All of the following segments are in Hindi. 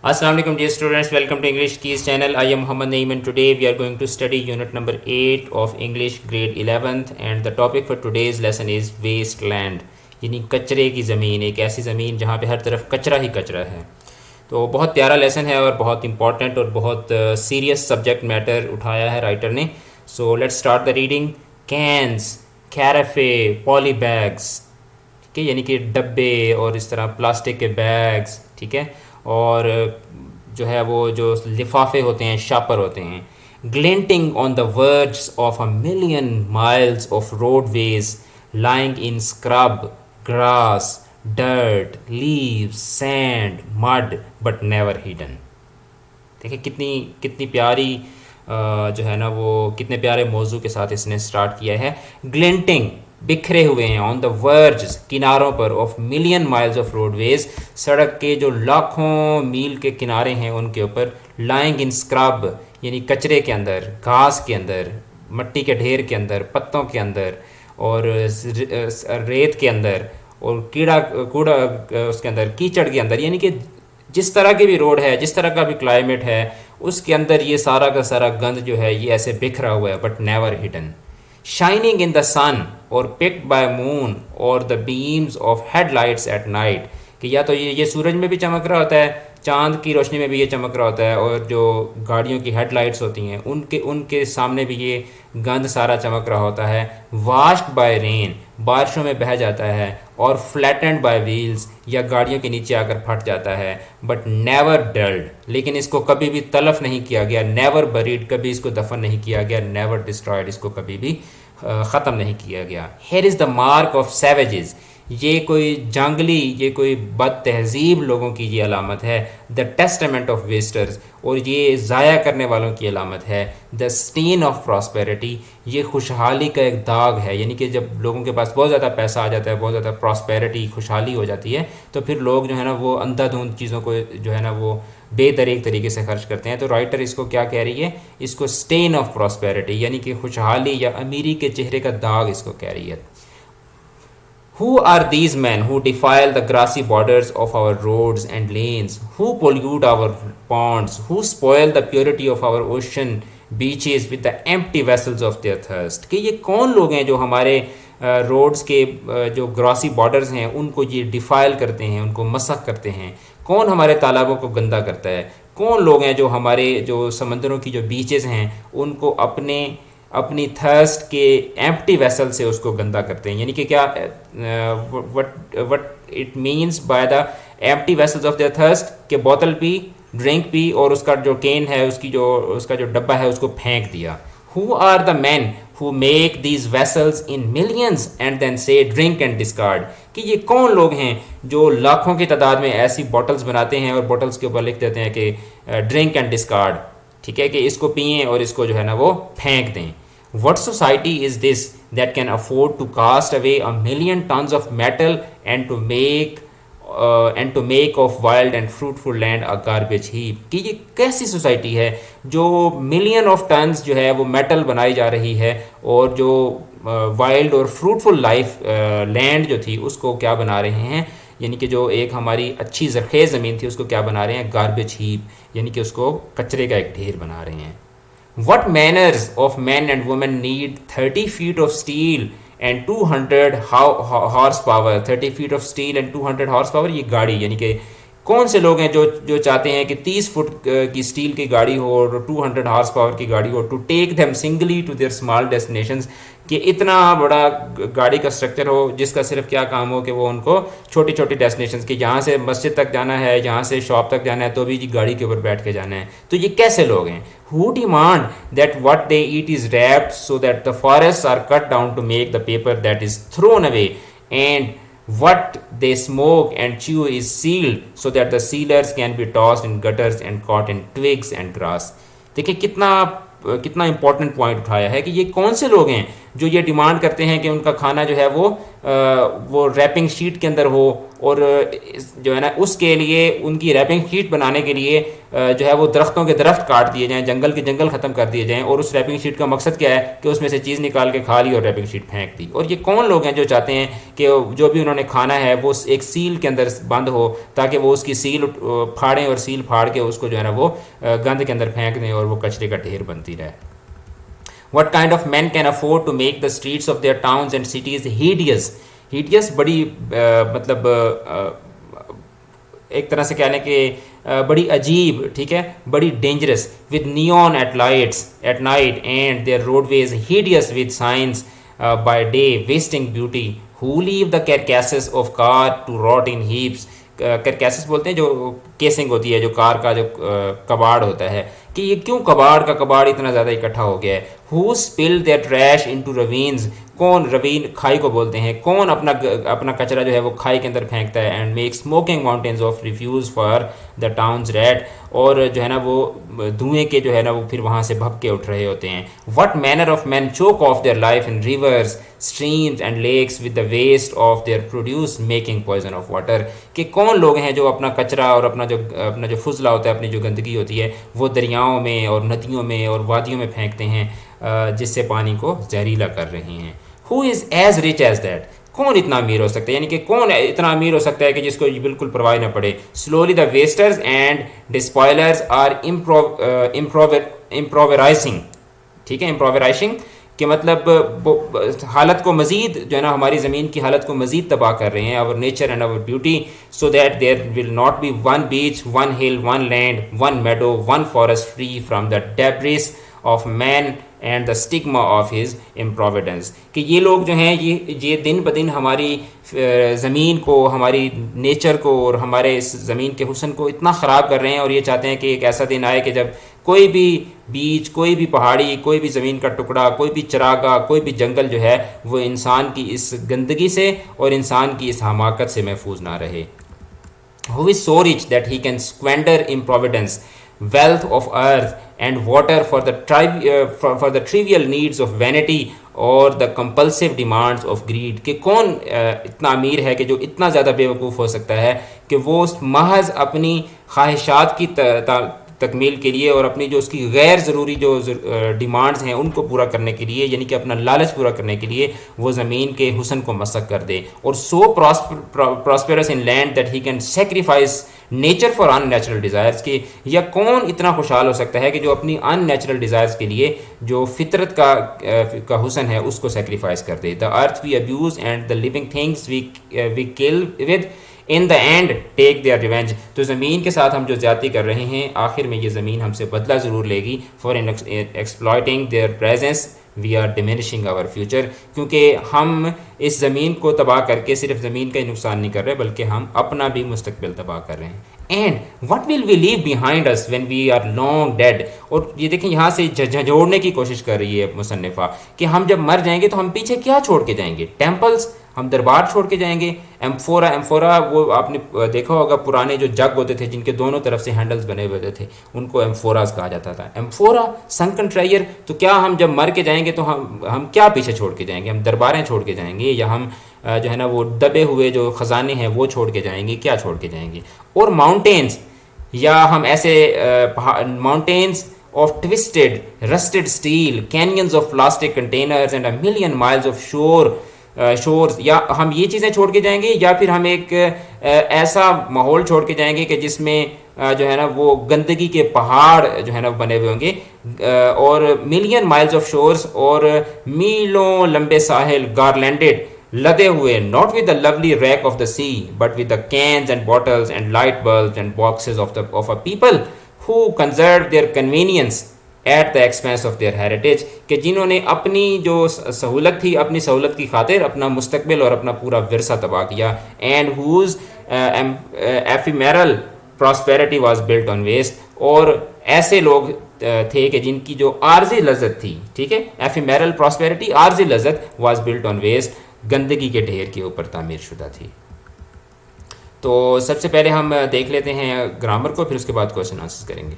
Assalamu alaikum dear students, welcome to English Keys channel. I am Muhammad Naeem and today we are going to study unit number 8 of English grade 11th and the topic for today's lesson is wasteland यानी कचरे की ज़मीन, एक ऐसी ज़मीन जहाँ पे हर तरफ कचरा ही कचरा है। तो बहुत प्यारा लेसन है और बहुत इंपॉर्टेंट और बहुत सीरियस सब्जेक्ट मैटर उठाया है राइटर ने। So let's start the reading. Cans, carafe, poly bags, ठीक है, यानी कि डब्बे और इस तरह प्लास्टिक के बैग्स, ठीक है, और जो है वो जो लिफाफे होते हैं, शापर होते हैं। Glinting on the words of a million miles of roadways lying in scrub, grass, dirt, leaves, sand, mud but never hidden. देखिए कितनी कितनी प्यारी जो है ना वो कितने प्यारे मौजू के साथ इसने स्टार्ट किया है। ग्लिंटिंग, बिखरे हुए हैं, ऑन द वर्ज, किनारों पर, of million miles of roadways, सड़क के जो लाखों मील के किनारे हैं उनके ऊपर। लाइंग इन स्क्रब यानी कचरे के अंदर, घास के अंदर, मिट्टी के ढेर के अंदर, पत्तों के अंदर और रेत के अंदर और कूड़ा उसके अंदर, कीचड़ के अंदर, यानी कि जिस तरह की भी रोड है, जिस तरह का भी क्लाइमेट है, उसके अंदर ये सारा का सारा गंद जो है ये ऐसे बिखरा हुआ है, but never hidden. Shining in the sun और पिक्ड बाय मून और the beams of headlights at night, कि या तो ये सूरज में भी चमक रहा होता है, चांद की रोशनी में भी ये चमक रहा होता है, और जो गाड़ियों की हेडलाइट्स होती हैं उनके उनके सामने भी ये गंद सारा चमक रहा होता है। वाश्ड बाय रेन, बारिशों में बह जाता है, और फ्लैटेंड बाय व्हील्स या गाड़ियों के नीचे आकर फट जाता है, बट नेवर डल्ड, लेकिन इसको कभी भी तलफ नहीं किया गया। नेवर बरीड, कभी इसको दफन नहीं किया गया। नेवर डिस्ट्रॉयड, इसको कभी भी ख़त्म नहीं किया गया। Here is the mark of savages, ये कोई जंगली, ये कोई बद तहजीब लोगों की ये अलामत है। द टेस्टामेंट ऑफ वेस्टर्स, और ये ज़ाया करने वालों की अलामत है। द स्टेन ऑफ प्रॉस्पेरिटी, ये खुशहाली का एक दाग है, यानी कि जब लोगों के पास बहुत ज़्यादा पैसा आ जाता है, बहुत ज़्यादा प्रॉस्पेरिटी, खुशहाली हो जाती है, तो फिर लोग जो है ना वो अंधाधुंध चीज़ों को जो है ना वो बेतरीक तरीके से खर्च करते हैं। तो राइटर इसको क्या कह रही है, इसको स्टेन ऑफ प्रॉस्पेरिटी यानी कि खुशहाली या अमीरी के चेहरे का दाग इसको कह रही है। Who are these men who defile the grassy borders of our roads and lanes, who pollute our ponds, who spoil the purity of our ocean beaches with the empty vessels of their thirst? कि ये कौन लोग हैं जो हमारे रोड्स के जो ग्रासी बॉर्डर्स हैं उनको ये डिफाइल करते हैं, उनको मसक करते हैं। कौन हमारे तालाबों को गंदा करता है? कौन लोग हैं जो हमारे जो समंदरों की जो बीचेस हैं उनको अपनी थर्स्ट के एम्प्टी वेसल से उसको गंदा करते हैं। यानी कि क्या what it means by the empty vessels of their thirst, के बोतल पी, ड्रिंक पी और उसका जो केन है, उसका जो डब्बा है उसको फेंक दिया। Who are the man who make these vessels in millions and then say drink and discard, कि ये कौन लोग हैं जो लाखों की तादाद में ऐसी बॉटल्स बनाते हैं और बॉटल्स के ऊपर लिख देते हैं कि ड्रिंक एंड डिस्कार्ड, ठीक है, कि इसको पिएँ और इसको जो है ना वो फेंक दें। What society is this that can afford to cast away a million tons of metal and to make of wild and fruitful land a garbage heap? कि ये कैसी सोसाइटी है जो मिलियन ऑफ टन्स जो है वो मेटल बनाई जा रही है और जो वाइल्ड और फ्रूटफुल लाइफ लैंड जो थी उसको क्या बना रहे हैं, यानी कि जो एक हमारी अच्छी ज़रख़ेज़ ज़मीन थी उसको क्या बना रहे हैं, गार्बेज हीप, यानी कि उसको कचरे का एक ढेर बना रहे हैं। What manners of men and women need 30 feet of steel and 200 horsepower? 30 feet of steel and 200 horsepower, ये गाड़ी, यानी कि कौन से लोग हैं जो चाहते हैं कि 30 फुट की स्टील की गाड़ी हो और 200 हॉर्स पावर की गाड़ी हो, to take them singly to their small destinations, कि इतना बड़ा गाड़ी का स्ट्रक्चर हो जिसका सिर्फ क्या काम हो कि वो उनको छोटी छोटी डेस्टिनेशंस, कि यहाँ से मस्जिद तक जाना है, यहाँ से शॉप तक जाना है तो भी गाड़ी के ऊपर बैठ के जाना है। तो ये कैसे लोग हैं? Who demand that what they eat is wrapped so that the forest are cut down to make the paper that is thrown away, and what they smoke and chew is sealed so that the sealers can be tossed in gutters and caught in twigs and grass। देखिए कितना इंपॉर्टेंट पॉइंट उठाया है कि ये कौन से लोग हैं जो ये डिमांड करते हैं कि उनका खाना जो है वो वो रैपिंग शीट के अंदर हो, और जो है ना उसके लिए उनकी रैपिंग शीट बनाने के लिए जो है वो दरख्तों के दरख्त काट दिए जाएं, जंगल के जंगल ख़त्म कर दिए जाएं, और उस रैपिंग शीट का मकसद क्या है कि उसमें से चीज़ निकाल के खा ली और रैपिंग शीट फेंक दी। और ये कौन लोग हैं जो चाहते हैं कि जो भी उन्होंने खाना है वो एक सील के अंदर बंद हो, ताकि वो उसकी सील फाड़ें और सील फाड़ के उसको जो है ना वो गंद के अंदर फेंक दें और वो कचरे का ढेर बनती रहे। What kind of men can afford to make the streets of their towns and cities hideous? Hideous बड़ी मतलब एक तरह से कह लें कि बड़ी अजीब, ठीक है, बड़ी dangerous, with neon at night and their roadways hideous with science by day, wasting beauty, who leave the carcasses of car to rot in heaps. Carcasses बोलते हैं जो केसिंग होती है, जो कार का जो कबाड़ होता है, कि ये क्यों कबाड़ का कबाड़ इतना ज़्यादा इकट्ठा हो गया है। Who spill their trash into ravines, कौन, रवीन खाई को बोलते हैं, कौन अपना कचरा जो है वो खाई के अंदर फेंकता है। And make smoking mountains of refuse for the towns red, और जो है ना वो धुएं के जो है ना वो फिर वहाँ से भपके उठ रहे होते हैं। What manner of man choke off their life in rivers, streams and lakes with the waste of their produce making poison of water, कि कौन लोग हैं जो अपना कचरा और अपना जो फुजला होता है, अपनी जो गंदगी होती है, वो दरियाओं में और नदियों में और वादियों में फेंकते हैं, जिससे पानी को जहरीला कर रहे हैं। Who is as rich as that, कौन इतना अमीर हो सकता है, यानी कि कौन इतना अमीर हो सकता है कि जिसको ये बिल्कुल परवाह ना पड़े। Slowly the wasters and despoilers are impoverishing, ठीक है, इम्प्रोवराइजिंग कि मतलब हालत को मज़ीद जो है ना हमारी ज़मीन की हालत को मज़ीद तबाह कर रहे हैं, our nature and our beauty, so that there will not be one beach, one hill, one land, one meadow, one forest free from the debris of man and the stigma of his improvidence, कि ये लोग जो हैं ये दिन ब दिन हमारी ज़मीन को, हमारी नेचर को और हमारे इस ज़मीन के हुस्न को इतना ख़राब कर रहे हैं, और ये चाहते हैं कि एक ऐसा दिन आए कि जब कोई भी बीच, कोई भी पहाड़ी, कोई भी ज़मीन का टुकड़ा, कोई भी चरागाह, कोई भी जंगल जो है वो इंसान की इस गंदगी से और इंसान की इस हमाकत से महफूज ना रहे। Who is so rich that he can squander improvidence, wealth of earth and water for the trivial needs of vanity or the compulsive demands of greed, कि कौन इतना अमीर है कि जो इतना ज़्यादा बेवकूफ़ हो सकता है कि वो महज अपनी ख्वाहिशात की तकमील के लिए और अपनी जो उसकी गैर ज़रूरी जो डिमांड्स हैं उनको पूरा करने के लिए, यानी कि अपना लालच पूरा करने के लिए वो ज़मीन के हुस्न को मसक कर दे, और so prosperous in land that he can sacrifice nature for unnatural desires, के या कौन इतना खुशहाल हो सकता है कि जो अपनी अननेचुरल डिज़ायर्स के लिए जो फितरत का हुस्न है उसको सेक्रीफाइस कर दे। The earth we abuse and the living things we kill with, in the end take their revenge, तो ज़मीन के साथ हम जो ज़्यादती कर रहे हैं आखिर में ये ज़मीन हमसे बदला ज़रूर लेगी। For exploiting their presence we are diminishing our future, क्योंकि हम इस ज़मीन को तबाह करके सिर्फ ज़मीन का ही नुकसान नहीं कर रहे बल्कि हम अपना भी मुस्तकबिल तबाह कर रहे हैं। And what will we leave behind us when we are long dead, और ये देखें यहाँ से झंझोड़ने की कोशिश कर रही है मुसन्निफ़ा कि हम जब मर जाएंगे तो हम पीछे क्या छोड़ के जाएंगे। टेम्पल्स, हम दरबार छोड़ के जाएंगे। एम्फोरा वो आपने देखा होगा, पुराने जो जग होते थे जिनके दोनों तरफ से हैंडल्स बने हुए थे उनको एम्फोराज कहा जाता था। एम्फोरा, संकन ट्रायर, तो क्या हम जब मर के जाएंगे तो हम क्या पीछे छोड़ के जाएंगे? हम दरबारें छोड़ के जाएंगे, या हम जो है ना वो दबे हुए जो ख़जाने हैं वो छोड़ के जाएंगे? क्या छोड़ के जाएंगे? और माउंटेन्स, या हम ऐसे mountains of twisted, rusted steel, canyons of plastic containers and a million miles of shores, या हम ये चीज़ें छोड़ के जाएंगे, या फिर हम एक ऐसा माहौल छोड़ के जाएंगे कि जिसमें जो है ना वो गंदगी के पहाड़ जो है ना बने हुए होंगे, और मिलियन माइल्स ऑफ शोर्स, और मीलों लंबे साहिल, गारलैंडेड, लदे हुए, not with the lovely wrack of the sea but with the cans and bottles and light bulbs and boxes of a people who conserved their convenience at the expense of their heritage, कि जिन्होंने अपनी जो सहूलत थी, अपनी सहूलत की खातिर अपना मुस्तकबिल और अपना पूरा विरसा तबाह किया। and whose ephemeral prosperity was built on waste, और ऐसे लोग थे कि जिनकी जो आर्जी लज्जत थी, ठीक है, एफिमेरल प्रॉस्पेरिटी, आर्जी लज्जत was built on waste, गंदगी के ढेर के ऊपर तामीर शुदा थी। तो सबसे पहले हम देख लेते हैं ग्रामर को, फिर उसके बाद क्वेश्चन आंसर करेंगे।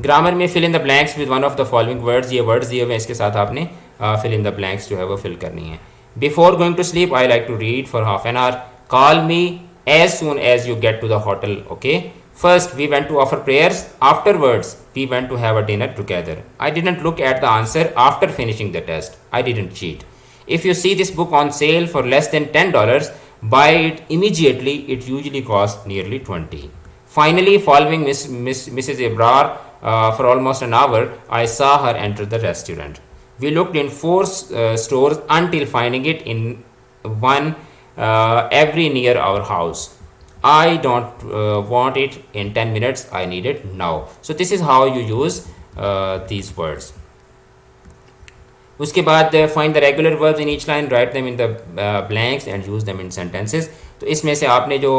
ग्रामर में fill in the blanks with one of the following words, ये वर्ड्स दिए हुए हैं, इसके साथ आपने फिल इन द ब्लैंक्स जो है वो फिल करनी है। Before going to sleep, I like to read for half an hour. Call me as soon as you get to the hotel, okay? First, we went to offer prayers. Afterwards, we went to have a dinner together. I didn't look at the answer after finishing the test. I didn't cheat. If you see this book on sale for less than $10, buy it immediately. It usually costs nearly 20. Finally, following Mrs. Ebrar for almost an hour, I saw her enter the restaurant. We looked in four stores until finding it in one every near our house. I don't want it in 10 minutes, I need it now. So this is how you use these words. उसके बाद find the regular verbs in each line, write them in the blanks and use them in sentences. तो इसमें से आपने जो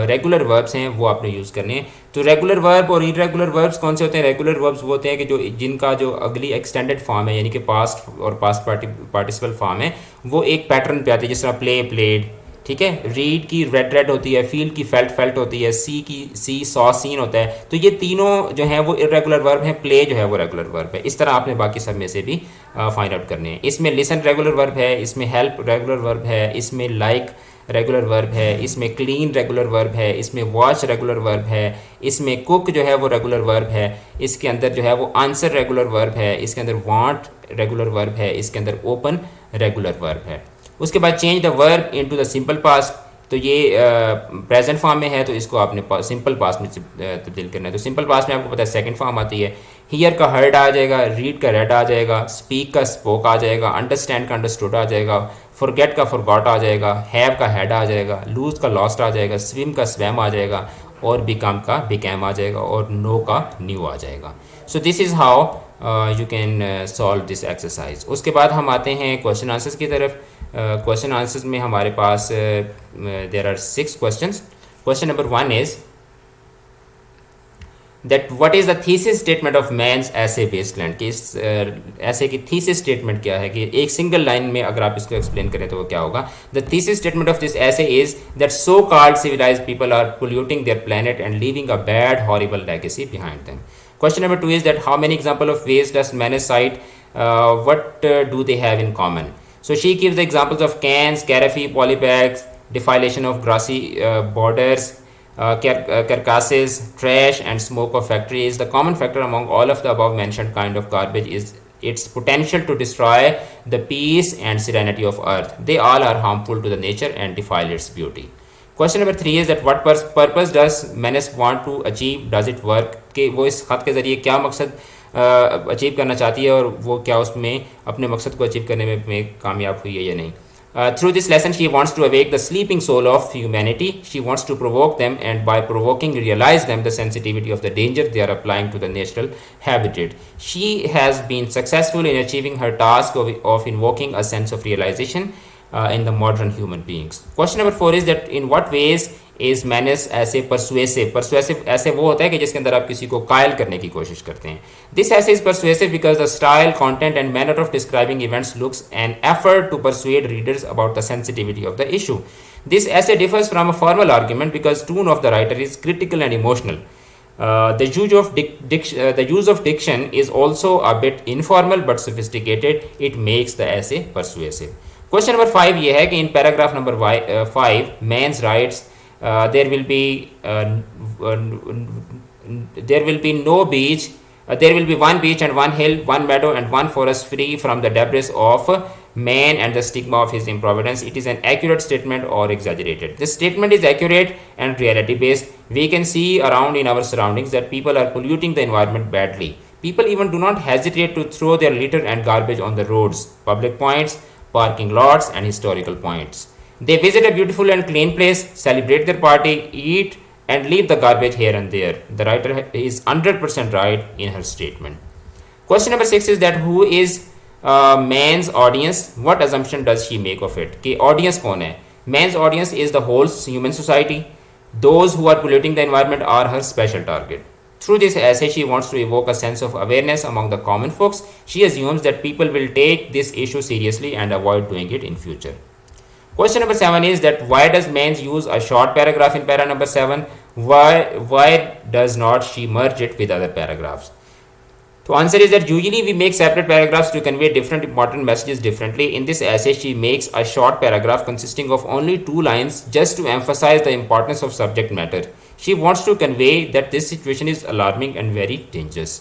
रेगुलर वर्ब्स हैं वो आपने यूज़ करने हैं. तो रेगुलर वर्ब और इरेगुलर वर्ब्स कौन से होते हैं? रेगुलर वर्ब्स वो होते हैं कि जो जिनका जो अगली एक्सटेंडेड फॉर्म है, यानी कि पास्ट और पास्ट पार्टिसिपल फॉर्म है, वो एक पैटर्न पे आती है. जिस तरह प्ले प्लेड, ठीक है, रीड की रेड रेड होती है, फील की फेल्ट फेल्ट होती है, सी की सी सॉ सीन होता है. तो ये तीनों जो हैं वो इरेगुलर वर्ब हैं. प्ले जो है वो रेगुलर वर्ब है. इस तरह आपने बाकी सब में से भी फाइंड आउट करने हैं. इसमें लिसन रेगुलर वर्ब है, इसमें हेल्प रेगुलर वर्ब है, इसमें लाइक रेगुलर वर्ब है, इसमें क्लीन रेगुलर वर्ब है, इसमें वॉच रेगुलर वर्ब है, इसमें कुक जो है वो रेगुलर वर्ब है, इसके अंदर जो है वो आंसर रेगुलर वर्ब है, इसके अंदर वांट रेगुलर वर्ब है, इसके अंदर ओपन रेगुलर वर्ब है. उसके बाद change the verb into the simple past. तो ये प्रेजेंट फॉर्म में है, तो इसको आपने सिंपल पास्ट में तब्दील करना है. तो सिंपल पास्ट में आपको पता है सेकंड फॉर्म आती है. हियर का हर्ड आ जाएगा, रीड का रेड आ जाएगा, स्पीक का स्पोक आ जाएगा, अंडरस्टैंड का अंडरस्टूड आ जाएगा, फॉरगेट का फॉरगॉट आ जाएगा, हैव का हैड आ जाएगा, लूज का लॉस्ट आ जाएगा, स्विम का स्वैम आ जाएगा, और बिकम का बिकैम आ जाएगा, और नो का न्यू आ जाएगा. So this is how you can solve this exercise. उसके बाद हम आते हैं क्वेश्चन आंसर्स की तरफ. क्वेश्चन आंसर्स में हमारे पास there are 6 questions. Question number 1 is that what is the thesis statement of man's essay wasteland. कि इस ऐसे की थीसिस स्टेटमेंट क्या है, कि एक सिंगल लाइन में अगर आप इसको एक्सप्लेन करें तो वो क्या होगा. The thesis statement of this essay is that so called civilized people are polluting their planet and leaving a bad horrible legacy behind them. Question number 2 is that how many example of waste does Manes cite? What do they have in common? So she gives the examples of cans, carafe, polybags, defilation of grassy borders, carcasses, trash, and smoke of factories. The common factor among all of the above mentioned kind of garbage is its potential to destroy the peace and serenity of earth. They all are harmful to the nature and defile its beauty. Question number 3 is that what purpose does Mannes want to achieve, does it work. कि वो इस खत के ज़रिए क्या मकसद अचीव करना चाहती है, और वो क्या उसमें अपने मकसद को अचीव करने में कामयाब हुई है या नहीं. Through this lesson she wants to awake the sleeping soul of humanity. She wants to provoke them and by provoking realise them the sensitivity of the danger they are applying to the natural habitat. She has been successful in achieving her task of invoking a sense of realisation in the modern human beings. Question number 4 is that in what ways is Manes ऐसे persuasive. Persuasive ऐसे वो होता है कि जिसके अंदर आप किसी को कायल करने की कोशिश करते हैं. This essay is persuasive because the style, content and manner of describing events looks an effort to persuade readers about the sensitivity of the issue. This essay differs from a formal argument because tone of the writer is critical and emotional. The use of diction is also a bit informal but sophisticated. It makes the essay persuasive. Question number 5 ये है कि in paragraph number 5 Mannes writes there will be no beach, there will be one beach and one hill, one meadow and one forest free from the debris of man and the stigma of his improvidence. It is an accurate statement or exaggerated. This statement is accurate and reality based. We can see around in our surroundings that people are polluting the environment badly. People even do not hesitate to throw their litter and garbage on the roads, public points, parking lots and historical points. They visit a beautiful and clean place, celebrate their party, eat and leave the garbage here and there. The writer is 100% right in her statement. Question number 6 is that who is man's audience? What assumption does she make of it? कि audience कौन है? Man's audience is the whole human society. Those who are polluting the environment are her special target. Through this essay, she wants to evoke a sense of awareness among the common folks. She assumes that people will take this issue seriously and avoid doing it in future. Question number 7 is that why does Manes use a short paragraph in para number 7? Why does not she merge it with other paragraphs? तो answer is that usually we make separate paragraphs to convey different important messages differently. In this essay she makes a short paragraph consisting of only 2 lines just to emphasize the importance of subject matter. She wants to convey that this situation is alarming and very dangerous.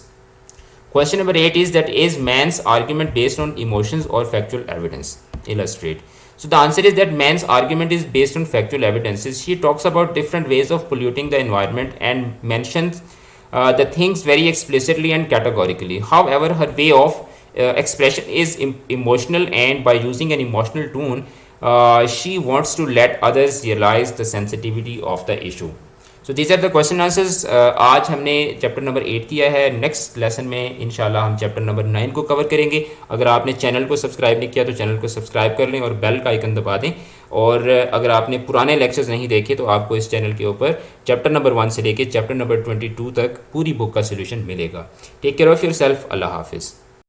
Question number 8 is that is man's argument based on emotions or factual evidence? Illustrate. So the answer is that man's argument is based on factual evidences. She talks about different ways of polluting the environment and mentions the things very explicitly and categorically. However, her way of expression is emotional, and by using an emotional tone, she wants to let others realize the sensitivity of the issue. So these are the question answers. आज हमने चैप्टर नंबर 8 किया है. नेक्स्ट लेसन में इंशाल्लाह हम चैप्टर नंबर 9 को कवर करेंगे. अगर आपने चैनल को सब्सक्राइब नहीं किया तो चैनल को सब्सक्राइब कर लें और बेल का आइकन दबा दें. और अगर आपने पुराने लेक्चर्स नहीं देखे तो आपको इस चैनल के ऊपर चैप्टर नंबर 1 से लेके चैप्टर नंबर 22 तक पूरी बुक का सोल्यूशन मिलेगा. Take care of yourself. अल्लाह हाफिज़.